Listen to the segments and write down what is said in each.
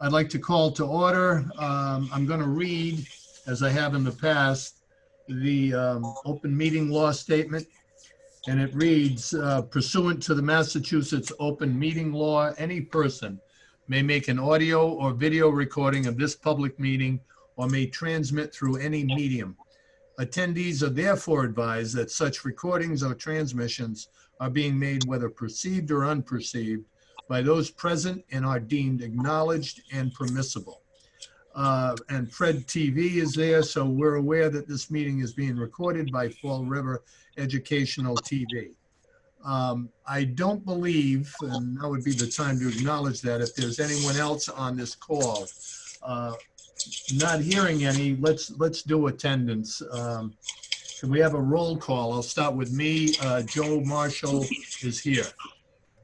I'd like to call to order. I'm going to read, as I have in the past, the open meeting law statement. And it reads, pursuant to the Massachusetts open meeting law, any person may make an audio or video recording of this public meeting or may transmit through any medium. Attendees are therefore advised that such recordings or transmissions are being made whether perceived or unperceived by those present and are deemed acknowledged and permissible. And Fred TV is there, so we're aware that this meeting is being recorded by Fall River Educational TV. I don't believe, and that would be the time to acknowledge that, if there's anyone else on this call. Not hearing any, let's do attendance. Can we have a roll call? I'll start with me. Joe Marshall is here.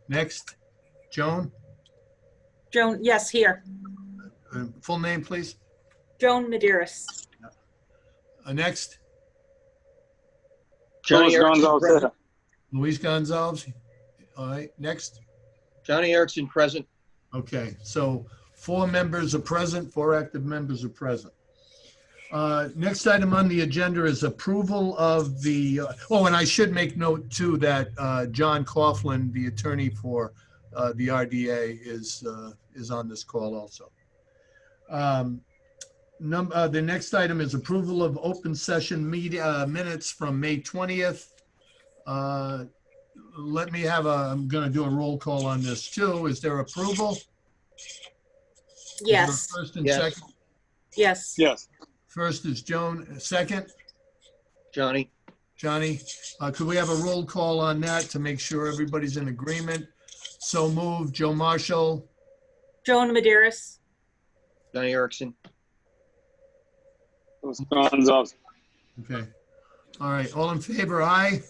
Next, Joan? Joan, yes, here. Full name, please. Joan Medeiros. Next. Johnny Gonzalez. Present. Luis Gonzalez. All right, next. Johnny Erickson, present. Okay, so 4 members are present, 4 active members are present. Next item on the agenda is approval of the, oh, and I should make note too that John Coughlin, the attorney for the RDA, is on this call also. The next item is approval of open session minutes from May 20th. Let me have I'm going to do a roll call on this too. Is there approval? Yes. First and Yes. second? Yes. Yes. First is Joan, second? Johnny. Johnny. Could we have a roll call on that to make sure everybody's in agreement? So moved. Joe Marshall. Joan Medeiros. Johnny Erickson. Gonzalez. Okay. All right. All in favor, aye?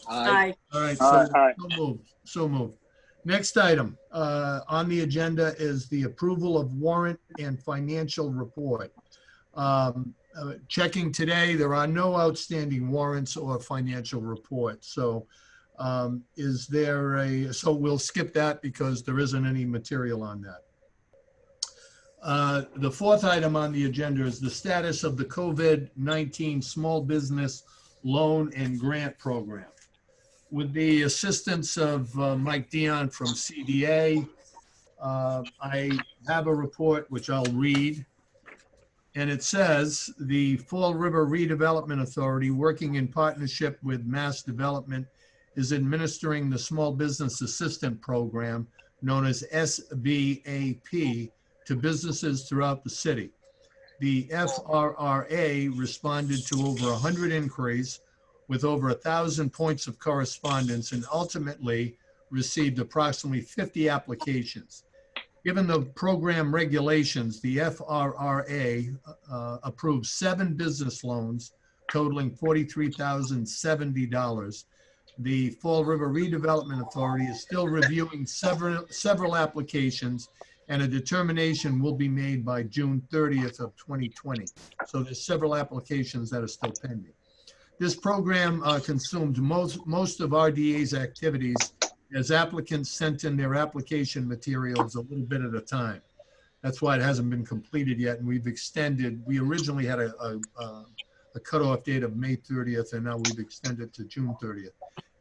Aye. All right. Aye. So moved. So moved. Next item on the agenda is the approval of warrant and financial report. Checking today, there are no outstanding warrants or financial reports. So is there so we'll skip that because there isn't any material on that. The 4th item on the agenda is the status of the COVID-19 Small Business Loan and Grant Program. With the assistance of Mike Dion from CDA, I have a report which I'll read. And it says, the Fall River Redevelopment Authority, working in partnership with Mass Development, is administering the Small Business Assistant Program, known as SBAP, to businesses throughout the city. The FRRA responded to over 100 inquiries with over 1,000 points of correspondence and ultimately received approximately 50 applications. Given the program regulations, the FRRA approved 7 business loans totaling $43,070. The Fall River Redevelopment Authority is still reviewing several applications, and a determination will be made by June 30th of 2020. So there's several applications that are still pending. This program consumed most of RDA's activities as applicants sent in their application materials a little bit at a time. That's why it hasn't been completed yet, and we've extended. We originally had a cutoff date of May 30th, and now we've extended to June 30th.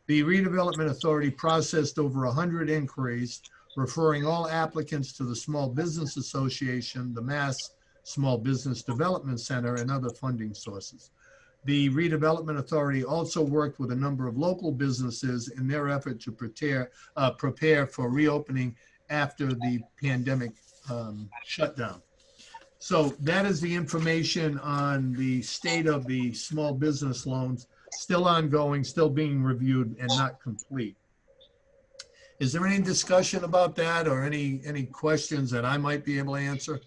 The Redevelopment Authority processed over 100 inquiries, referring all applicants to the Small Business Association, the Mass Small Business Development Center, and other funding sources. The Redevelopment Authority also worked with a number of local businesses in their effort to prepare for reopening after the pandemic shutdown. So that is the information on the state of the small business loans, still ongoing, still being reviewed, and not complete. Is there any discussion about that or any questions that I might be able to answer?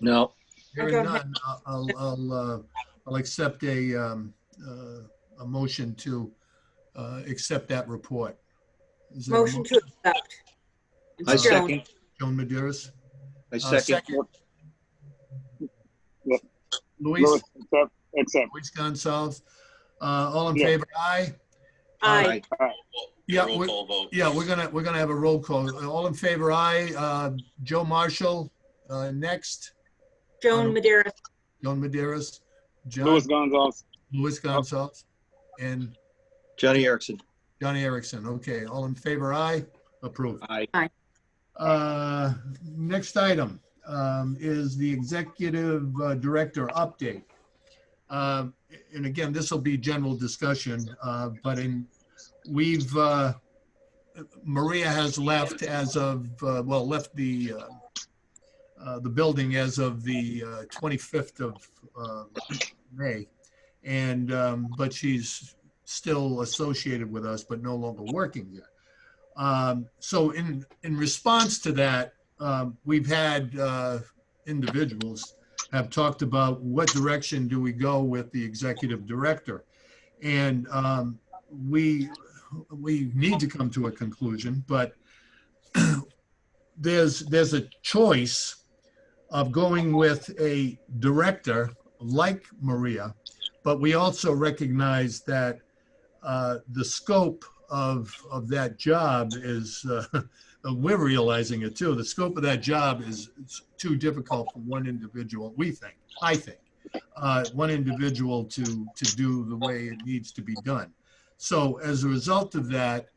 No. Hearing none, I'll accept a motion to accept that report. Is there a Motion to accept. I second. Joan Medeiros. I second. Yep. Luis? Accept. Luis Gonzalez. All in Yeah. favor, aye? Aye. Aye. Yeah, roll call vote. yeah, we're gonna have a roll call. All in favor, aye. Joe Marshall, next. Joan Madeira. Joan Maderas. Luis Gonzalez. Luis Gonzalez. And Johnny Erickson. Johnny Erickson. Okay, all in favor, aye. Approved. Aye. Next item is the executive director update. And again, this will be general discussion, but Maria has left as of, left the building as of the 25th of May. And, but she's still associated with us, but no longer working there. So in response to that, we've had individuals have talked about what direction do we go with the executive director. And we need to come to a conclusion, but there's a choice of going with a director like Maria, but we also recognize that the scope of that job is, we're realizing it too, the scope of that job is too difficult for one individual, I think, one individual to do the way it needs to be done. So as a result of that,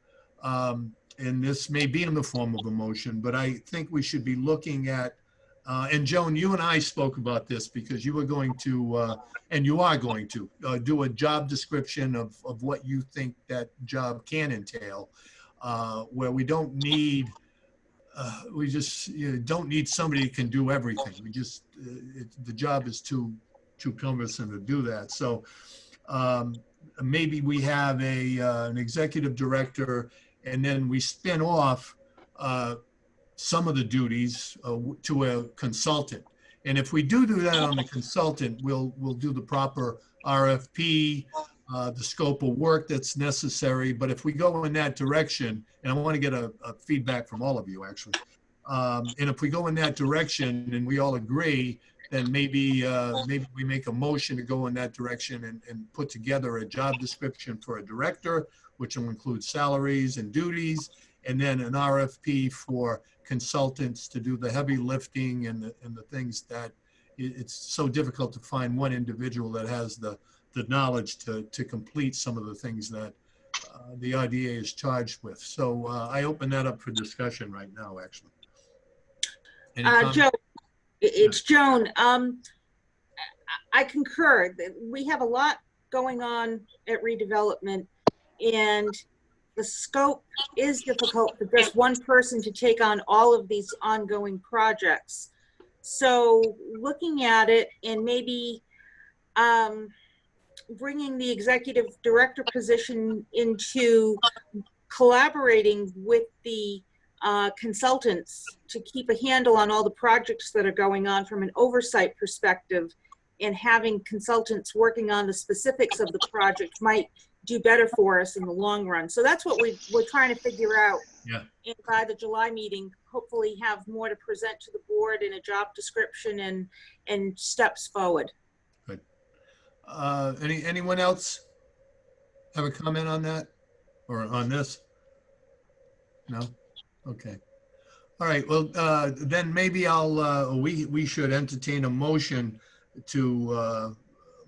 and this may be in the form of a motion, but I think we should be looking at, and Joan, you and I spoke about this because you were going to, and you are going to, do a job description of what you think that job can entail, where we don't need, we just don't need somebody who can do everything. We just, the job is too cumbersome to do that. So maybe we have an executive director, and then we spin off some of the duties to a consultant. And if we do that on the consultant, we'll do the proper RFP, the scope of work that's necessary. But if we go in that direction, and I want to get a feedback from all of you actually, and if we go in that direction and we all agree, then maybe we make a motion to go in that direction and put together a job description for a director, which will include salaries and duties, and then an RFP for consultants to do the heavy lifting and the things that it's so difficult to find one individual that has the knowledge to complete some of the things that the RDA is charged with. So I open that up for discussion right now, actually. Joe, it's Joan. I concur that we have a lot going on at redevelopment, and the scope is difficult for just one person to take on all of these ongoing projects. So looking at it and maybe bringing the executive director position into collaborating with the consultants to keep a handle on all the projects that are going on from an oversight perspective, and having consultants working on the specifics of the project might do better for us in the long run. So that's what we're trying to figure out. Yeah. And by the July meeting, hopefully have more to present to the board in a job description and steps forward. Good. Anyone else have a comment on that or on this? No? Okay. All right. Well, then maybe we should entertain a motion to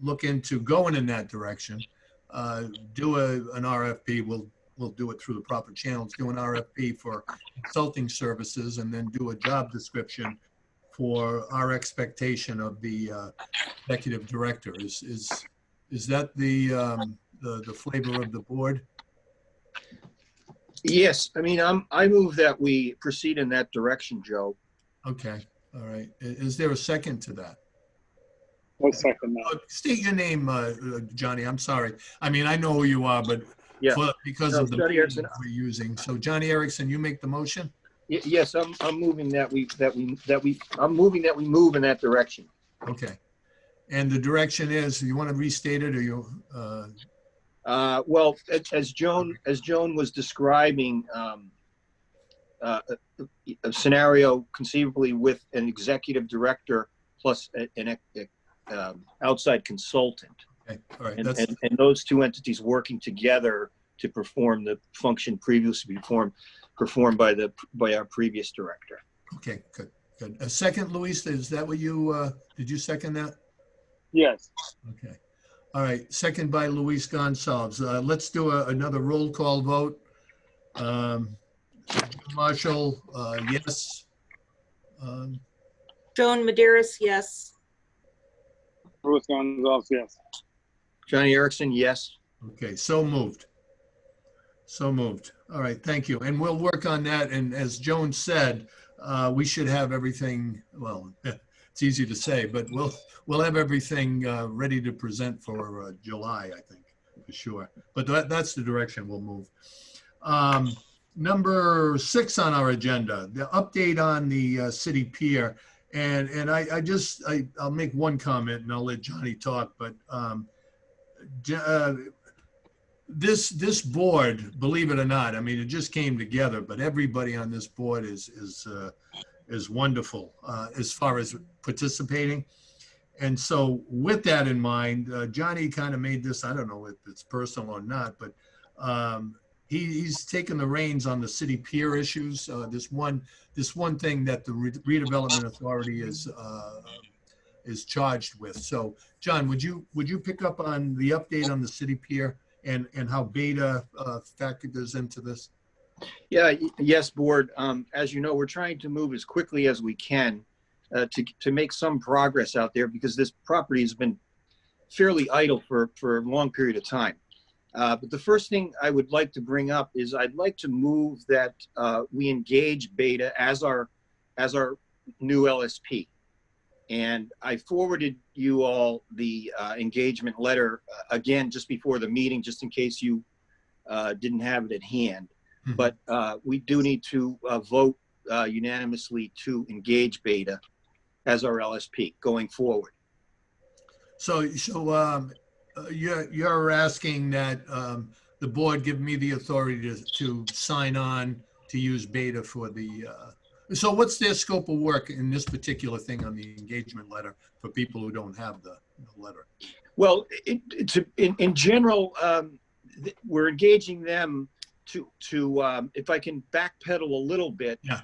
look into going in that direction. Do an RFP. We'll do it through the proper channels. Do an RFP for consulting services, and then do a job description for our expectation of the executive director. Is that the flavor of the board? Yes, I mean, I move that we proceed in that direction, Joe. Okay. All right. Is there a second to that? I'll second that. State your name, Johnny. I'm sorry. I mean, I know who you are, but Yeah. because of the Johnny Erickson. we're using. So Johnny Erickson, you make the motion? Yes, I'm moving that we move in that direction. Okay. And the direction is, you want to restate it, or you? Well, as Joan was describing, a scenario conceivably with an executive director plus an outside consultant. Okay. All right. And those two entities working together to perform the function previously performed by our previous director. Okay, good, good. A second, Luis, is that what you, did you second that? Yes. Okay. All right, second by Luis Gonsalves. Let's do another roll call vote. Marshall, yes. Joan Maderis, yes. Louis Gonzalez, yes. Johnny Erickson, yes. Okay, so moved. So moved. All right, thank you. And we'll work on that. And as Joan said, we should have everything, well, it's easy to say, but we'll have everything ready to present for July, I think, for sure. But that's the direction we'll move. Number 6 on our agenda, the update on the city pier. And I'll make one comment and I'll let Johnny talk, but this board, believe it or not, I mean, it just came together, but everybody on this board is wonderful as far as participating. And so with that in mind, Johnny kind of made this, I don't know if it's personal or not, but he's taken the reins on the city pier issues. This one thing that the Redevelopment Authority is charged with. So John, would you pick up on the update on the city pier and how Beta factors into this? Yeah, yes, board. As you know, we're trying to move as quickly as we can to make some progress out there because this property has been fairly idle for a long period of time. But the first thing I would like to bring up is I'd like to move that we engage Beta as our new LSP. And I forwarded you all the engagement letter again just before the meeting, just in case you didn't have it at hand. Mm-hmm. But we do need to vote unanimously to engage Beta as our LSP going forward. So you're asking that the board give me the authority to sign on to use Beta for the. So what's their scope of work in this particular thing on the engagement letter for people who don't have the letter? Well, in general, we're engaging them to if I can backpedal a little bit. Yeah.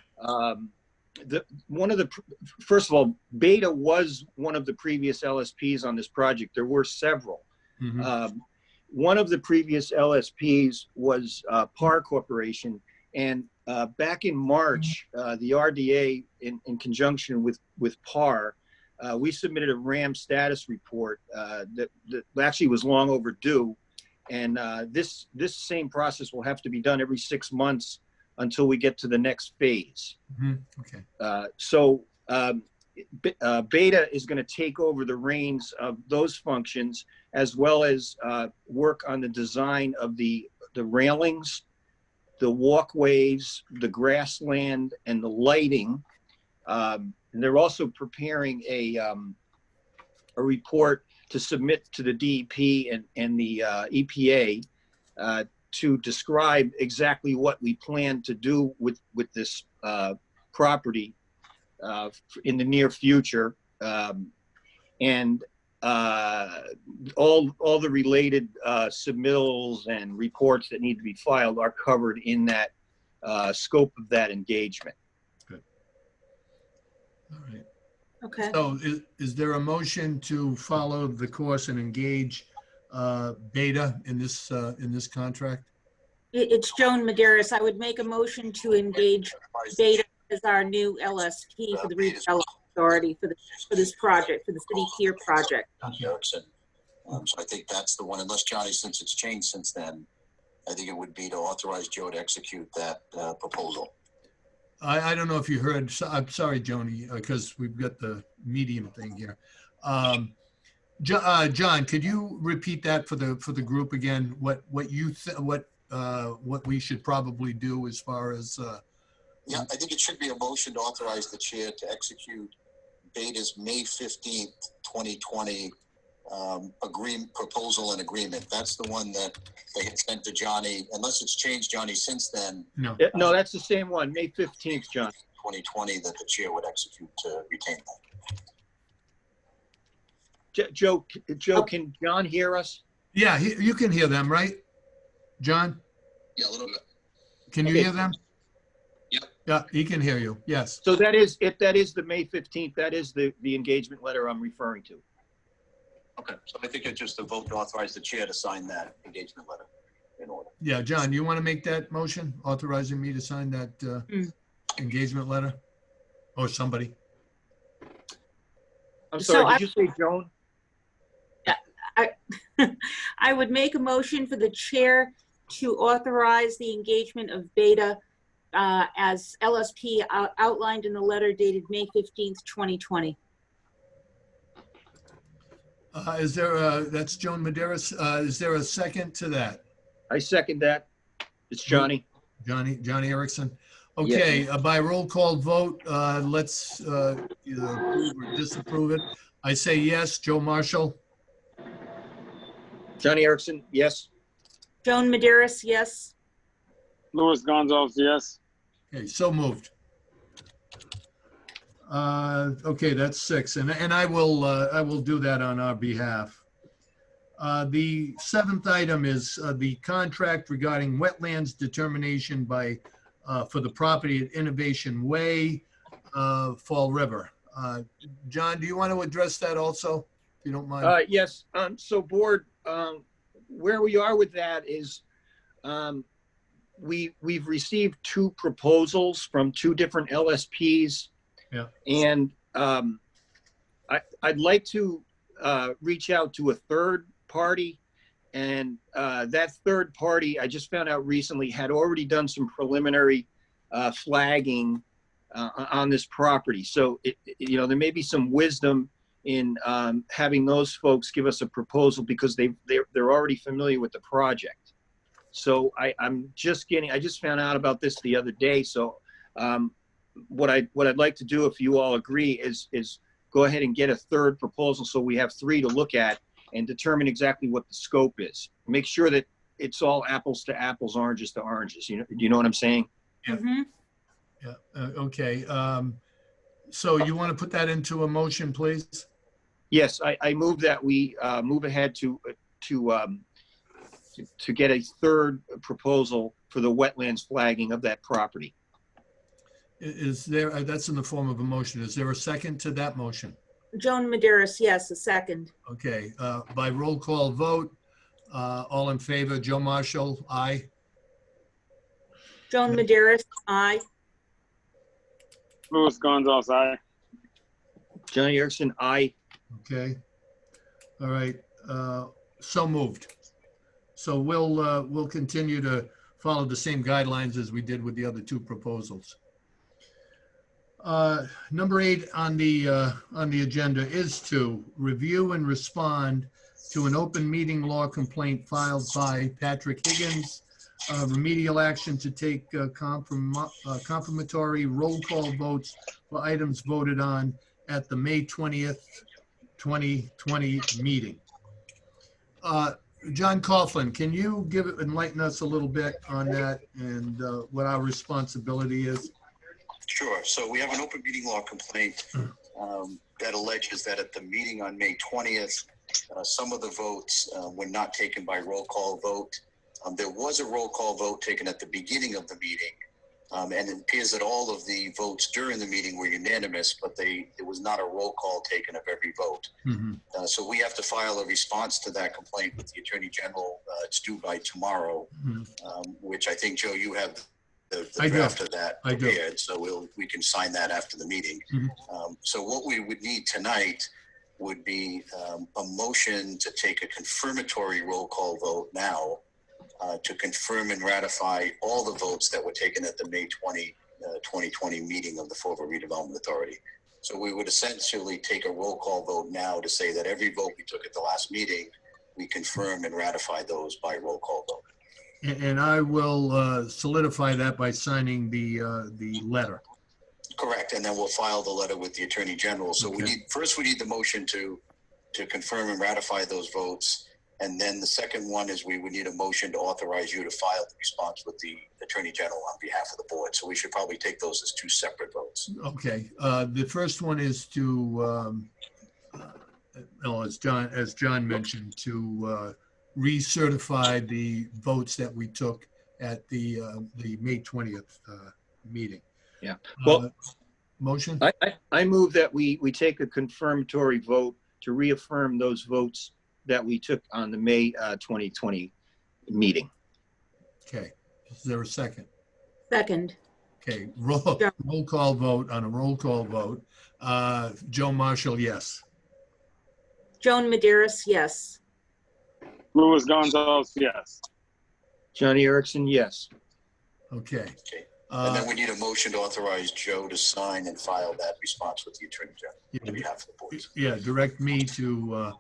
First of all, Beta was one of the previous LSPs on this project. There were several. Mm-hmm. One of the previous LSPs was PAR Corporation, and back in March, the RDA, in conjunction with PAR, we submitted a RAM status report that actually was long overdue, and this same process will have to be done every 6 months until we get to the next phase. Mm-hmm. Okay. So Beta is going to take over the reins of those functions, as well as work on the design of the railings, the walkways, the grassland, and the lighting. And they're also preparing a report to submit to the DEP and the EPA to describe exactly what we plan to do with this property in the near future, and all the related submittals and reports that need to be filed are covered in that scope of that engagement. Good. All right. Okay. So is there a motion to follow the course and engage Beta in this contract? It's Joan Maderis. I would make a motion to engage Beta as our new LSP for the Redevelopment Authority for this project, for the city pier project. Erickson. So I think that's the one, unless Johnny, since it's changed since then, I think it would be to authorize Joe to execute that proposal. I don't know if you heard, I'm sorry, Joni, because we've got the medium thing here. John, could you repeat that for the group again? What we should probably do as far as yeah, I think it should be a motion to authorize the chair to execute Beta's May 15th, 2020 proposal and agreement. That's the one that they had sent to Johnny, unless it's changed, Johnny, since then. No, no, that's the same one, May 15th, John. 2020, that the chair would execute to retain that. Joe, can John hear us? Yeah, you can hear them, right, John? Yeah, a little bit. Can you Okay. hear them? Yep. Yeah, he can hear you. Yes. So that is, if that is the May 15th, that is the engagement letter I'm referring to. Okay, so I think it's just a vote to authorize the chair to sign that engagement letter in order. Yeah, John, you want to make that motion authorizing me to sign that engagement letter? Or somebody? I'm So sorry, did you say Joan? I would make a motion for the chair to authorize the engagement of Beta as LSP outlined in the letter dated May 15th, 2020. Is there a, that's Joan Maderas. Is there a second to that? I second that. It's Johnny. Johnny Erickson. Yes. Okay, by roll call vote, let's either approve or disapprove it. I say yes. Joe Marshall? Johnny Erickson, yes. Joan Maderas, yes. Louis Gonzalez, yes. Okay, so moved. Okay, that's 6, and I will do that on our behalf. The 7th item is the contract regarding wetlands determination by for the property at Innovation Way, Fall River. John, do you want to address that also, if you don't mind? Yes, so board, where we are with that is we've received 2 proposals from 2 different LSPs. Yeah. And I'd like to reach out to a third party, and that third party, I just found out recently, had already done some preliminary flagging on this property. So there may be some wisdom in having those folks give us a proposal because they're already familiar with the project. So I just found out about this the other day. So what I'd like to do, if you all agree, is go ahead and get a third proposal so we have 3 to look at and determine exactly what the scope is. Make sure that it's all apples to apples, oranges to oranges. You know what I'm saying? Yeah. Mhm. Yeah, okay. So you want to put that into a motion, please? Yes, I move that we move ahead to get a third proposal for the wetlands flagging of that property. Is there, that's in the form of a motion. Is there a second to that motion? Joan Maderas, yes, a second. Okay, by roll call vote, all in favor, Joe Marshall, aye. Joan Maderas, aye. Louis Gonzalez, aye. Johnny Erickson, aye. Okay. All right, so moved. So we'll continue to follow the same guidelines as we did with the other 2 proposals. Number 8 on the agenda is to review and respond to an open meeting law complaint filed by Patrick Higgins. Remedial action to take confirmatory roll call votes for items voted on at the May 20th, 2020 meeting. John Coughlin, can you enlighten us a little bit on that and what our responsibility is? Sure. So we have an open meeting law complaint that alleges that at the meeting on May 20th, some of the votes were not taken by roll call vote. There was a roll call vote taken at the beginning of the meeting, and it appears that all of the votes during the meeting were unanimous, but there was not a roll call taken of every vote. Mm-hmm. So we have to file a response to that complaint with the Attorney General. It's due by tomorrow, which I think, Joe, you have the draft of that prepared, so we can sign that after the meeting. So what we would need tonight would be a motion to take a confirmatory roll call vote now to confirm and ratify all the votes that were taken at the May 2020 meeting of the Fall River Redevelopment Authority. So we would essentially take a roll call vote now to say that every vote we took at the last meeting, we confirm and ratify those by roll call vote. And I will solidify that by signing the letter. Correct, and then we'll file the letter with the Attorney General. So we need the motion to confirm and ratify those votes. And then the second one is we would need a motion to authorize you to file the response with the Attorney General on behalf of the board. So we should probably take those as 2 separate votes. Okay, the first one is to, as John mentioned, to recertify the votes that we took at the May 20th meeting. Yeah. Well, motion? I move that we take a confirmatory vote to reaffirm those votes that we took on the May 2020 meeting. Okay. Is there a second? Second. Okay. Roll call vote on a roll call vote. Joe Marshall, yes. Joan Maderas, yes. Louis Gonzalez, yes. Johnny Erickson, yes. Okay. Okay. And then we need a motion to authorize Joe to sign and file that response with the Attorney General on behalf of the boards. Yeah, direct me to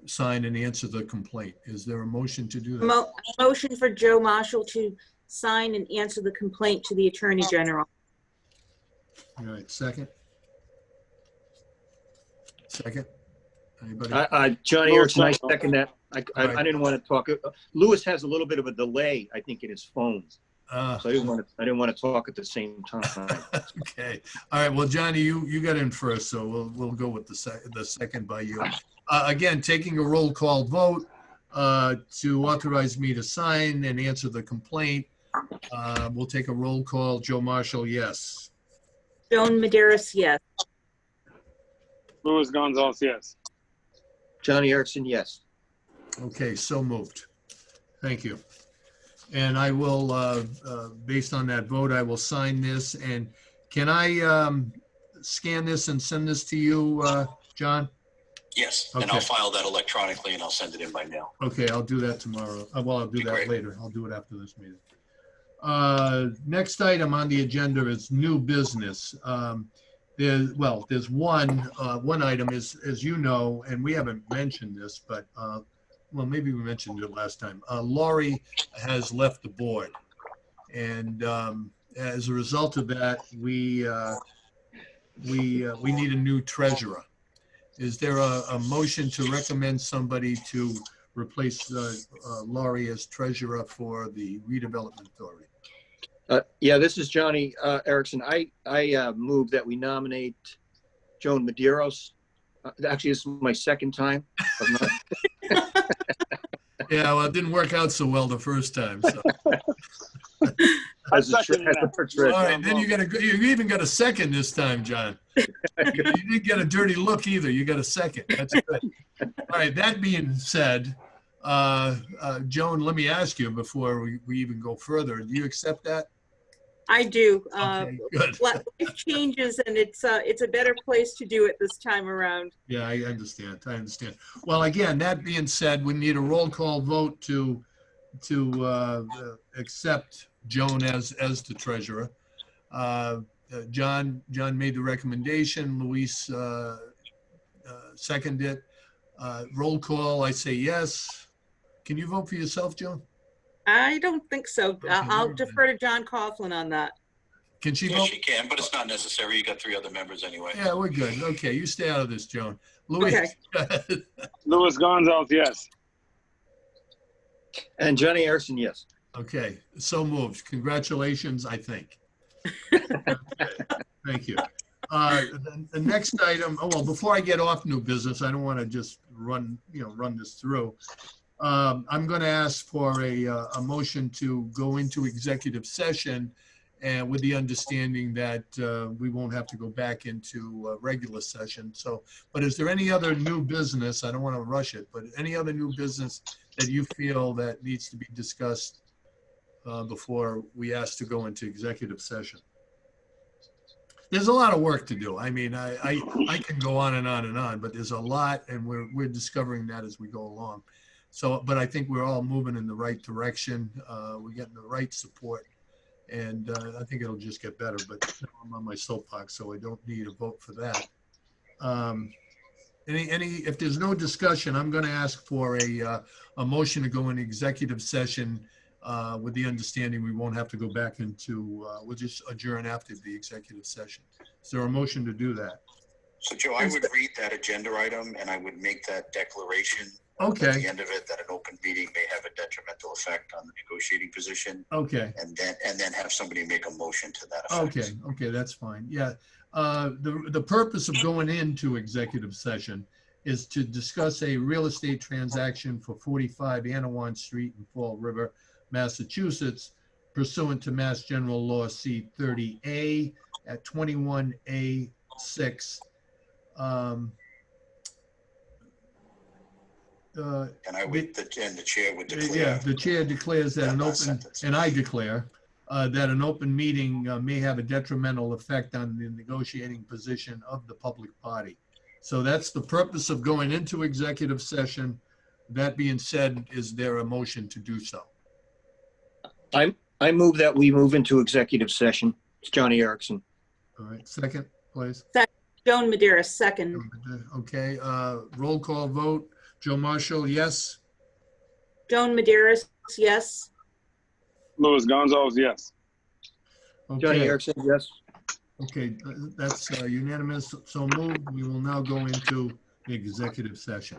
sign and answer the complaint. Is there a motion to do that? Motion for Joe Marshall to sign and answer the complaint to the Attorney General. All right, second. Second. Anybody? Johnny Erickson, I second that. Right. I didn't want to talk. Lewis has a little bit of a delay, I think, in his phones. So I didn't want to talk at the same time. Okay. All right. Well, Johnny, you got in first, so we'll go with the second by you. Again, taking a roll call vote to authorize me to sign and answer the complaint. We'll take a roll call. Joe Marshall, yes. Joan Maderas, yes. Louis Gonzalez, yes. Johnny Erickson, yes. Okay, so moved. Thank you. And I will, based on that vote, I will sign this. And can I scan this and send this to you, John? Yes, Okay. and I'll file that electronically and I'll send it in by mail. Okay, I'll do that tomorrow. Well, I'll do that Great. later. I'll do it after this meeting. Next item on the agenda is new business. There's one item is, as you know, and we haven't mentioned this, but well, maybe we mentioned it last time. Laurie has left the board, and as a result of that, we need a new treasurer. Is there a motion to recommend somebody to replace Laurie as treasurer for the Redevelopment Authority? Yeah, this is Johnny Erickson. I move that we nominate Joan Medeiros. Actually, this is my second time. Yeah, well, it didn't work out so well the first time. So. As a treasurer. All right, then you even got a second this time, John. You didn't get a dirty look either. You got a second. That's good. All right, that being said, Joan, let me ask you before we even go further. Do you accept that? I do. Okay, good. Life changes, and it's a better place to do it this time around. Yeah, I understand. Well, again, that being said, we need a roll call vote to accept Joan as the treasurer. John made the recommendation. Luis seconded it. Roll call. I say yes. Can you vote for yourself, Joan? I don't think so. Okay, I'll defer to John Coughlin on that. Can she Yes, vote? she can, but it's not necessary. You got 3 other members anyway. Yeah, we're good. Okay, you stay out of this, Joan. Louis. Okay. Louis Gonzalez, yes. And Johnny Erickson, yes. Okay, so moved. Congratulations, I think. Thank you. The next item, well, before I get off new business, I don't want to just run this through. I'm going to ask for a motion to go into executive session, and with the understanding that we won't have to go back into regular session. So, but is there any other new business? I don't want to rush it, but any other new business that you feel that needs to be discussed before we ask to go into executive session? There's a lot of work to do. I mean, I can go on and on and on, but there's a lot, and we're discovering that as we go along. So, but I think we're all moving in the right direction. We're getting the right support, and I think it'll just get better. But I'm on my soapbox, so I don't need a vote for that. If there's no discussion, I'm going to ask for a motion to go into executive session with the understanding we won't have to go back into. We'll just adjourn after the executive session. Is there a motion to do that? So Joe, I would read that agenda item and I would make that declaration Okay. at the end of it that an open meeting may have a detrimental effect on the negotiating position, Okay. and then have somebody make a motion to that effect. Okay, that's fine. Yeah. The purpose of going into executive session is to discuss a real estate transaction for 45 Anawan Street in Fall River, Massachusetts, pursuant to Mass General Law C 30A at 21A6. And the chair would declare. Yeah, the chair declares that an last open, sentence. and I declare that an open meeting may have a detrimental effect on the negotiating position of the public body. So that's the purpose of going into executive session. That being said, is there a motion to do so? I move that we move into executive session. It's Johnny Erickson. All right, second, please. Joan Madeira, second. Okay, roll call vote. Joe Marshall, yes? Joan Madeira, yes. Louis Gonzalez, yes. Johnny Okay, Erickson, yes. okay, that's unanimous. So moved. We will now go into the executive session.